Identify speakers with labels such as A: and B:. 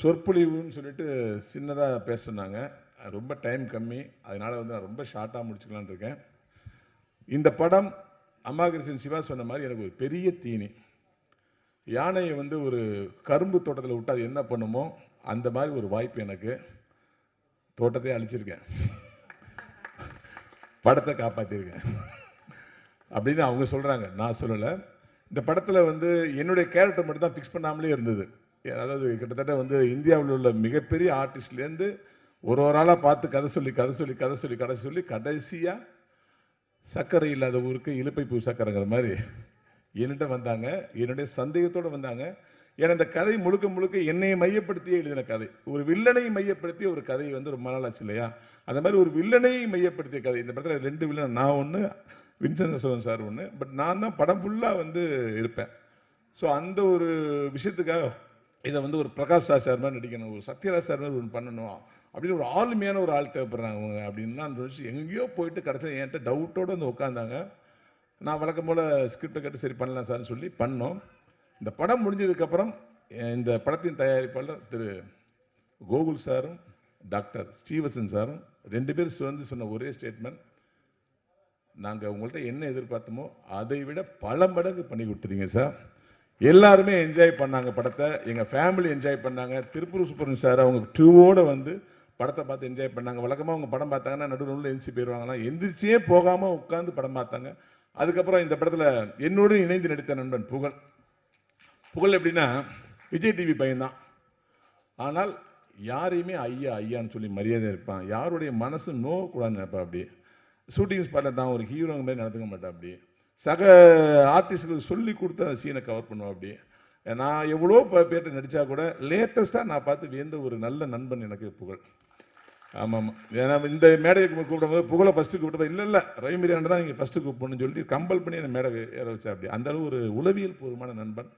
A: சொற்பொழிவுன்னு சொல்லிட்டு சின்னதாக பேச சொன்னாங்க. ரொம்ப டைம் கம்மி, அதனால் வந்து நான் ரொம்ப ஷார்ட்டாக முடிச்சுக்கலான்னு இருக்கேன். இந்த படம் அம்மாகிருஷ்ணன் சிவா சொன்ன மாதிரி எனக்கு ஒரு பெரிய தீனி. யானையை வந்து ஒரு கரும்பு தோட்டத்தில் விட்டு அது என்ன பண்ணுமோ அந்த மாதிரி ஒரு வாய்ப்பு எனக்கு. தோட்டத்தையே அழிச்சிருக்கேன், படத்தை காப்பாற்றிருக்கேன் அப்படின்னு அவங்க சொல்கிறாங்க, நான் சொல்லலை. இந்த படத்தில் வந்து என்னுடைய கேரக்டர் மட்டும் தான் ஃபிக்ஸ் பண்ணாமலே இருந்தது. அதாவது கிட்டத்தட்ட வந்து இந்தியாவில் உள்ள மிகப்பெரிய ஆர்டிஸ்ட்லேருந்து ஒரு ஆளாக பார்த்து கதை சொல்லி கடைசியாக சர்க்கரை இல்லாத ஊருக்கு இலுப்பை பூ சர்க்கரைங்கிற மாதிரி என்கிட்ட வந்தாங்க. என்னுடைய சந்தேகத்தோடு வந்தாங்க. ஏன்னா இந்த கதை முழுக்க முழுக்க என்னையை மையப்படுத்தியே எழுதின கதை. ஒரு வில்லனை மையப்படுத்திய ஒரு கதை வந்து ரொம்ப நாளாச்சு இல்லையா? அந்த மாதிரி ஒரு வில்லனை மையப்படுத்திய கதை. இந்த படத்தில் 2 வில்லன், நான் ஒன்று, வின்சென்ட் அசோகன் சார் ஒன்று. பட் நான் தான் படம் ஃபுல்லாக வந்து இருப்பேன். ஸோ அந்த ஒரு விஷயத்துக்காக இதை வந்து ஒரு பிரகாஷ் ராஜ் சார் மாதிரி நடிக்கணும், ஒரு சத்யராஜ் சார் மாதிரி ஒன்று பண்ணணும் அப்படின்னு ஒரு ஆளுமையான ஒரு ஆள் தேவைப்படுறாங்க அவங்க அப்படின்லாம் நினச்சி எங்கேயோ போயிட்டு கடைசியில் என்கிட்ட டவுட்டோடு வந்து உட்காந்தாங்க. நான் வழக்கம் போல் ஸ்கிரிப்டை கேட்டு சரி பண்ணலாம் சார்னு சொல்லி பண்ணோம். இந்த படம் முடிஞ்சதுக்கப்புறம் இந்த படத்தின் தயாரிப்பாளர் திரு கோகுல் சாரும் டாக்டர் ஸ்ரீவசன் சாரும் 2 பேர் வந்து சொன்ன ஒரே ஸ்டேட்மெண்ட், நாங்கள் உங்கள்கிட்ட என்ன எதிர்பார்த்தோமோ அதை விட பல மடங்கு பண்ணி கொடுத்துறீங்க சார். எல்லாருமே என்ஜாய் பண்ணாங்க படத்தை, எங்கள் ஃபேமிலி என்ஜாய் பண்ணாங்க. திருப்பூர் சுப்பரன் சார் அவங்க ட்ரூவோடு வந்து படத்தை பார்த்து என்ஜாய் பண்ணாங்க. வழக்கமாக அவங்க படம் பார்த்தாங்கன்னா நடுவில் எந்திரிச்சு போயிடுவாங்களாம், எந்திரிச்சே போகாமல் உட்காந்து படம் பார்த்தாங்க. அதுக்கப்புறம் இந்த படத்தில் என்னோடு இணைந்து நடித்த நண்பன் புகழ் எப்படின்னா விஜய் டிவி பையன்தான், ஆனால் யாரையுமே ஐயா ஐயான்னு சொல்லி மரியாதை இருப்பான். யாருடைய மனசு நோக்கூடாதுன்னு நினைப்பேன். அப்படி ஷூட்டிங் ஸ்பாட்டில் நான் ஒரு ஹீரோங்க மாதிரி நடந்துக்க மாட்டேன். அப்படி சக ஆர்டிஸ்டுகளுக்கு சொல்லி கொடுத்து அந்த சீனை கவர் பண்ணுவேன். அப்படி நான் எவ்வளோ பேர்ட்ட நடித்தா கூட லேட்டஸ்ட்டாக நான் பார்த்து வியந்த ஒரு நல்ல நண்பன் எனக்கு புகழ். ஆமாம், ஏன்னா இந்த மேடைக்கு கூப்பிடும்போது புகழை ஃபஸ்ட்டு கூப்பிட்டு இல்லை ரவிமரியாண்ட தான் நீங்கள் ஃபஸ்ட்டு கூப்பிடணும்னு சொல்லி கம்பல் பண்ணி என்னை மேடை ஏற வச்சா. அப்படி அந்தளவு ஒரு உளவியல் பூர்வமான நண்பன்.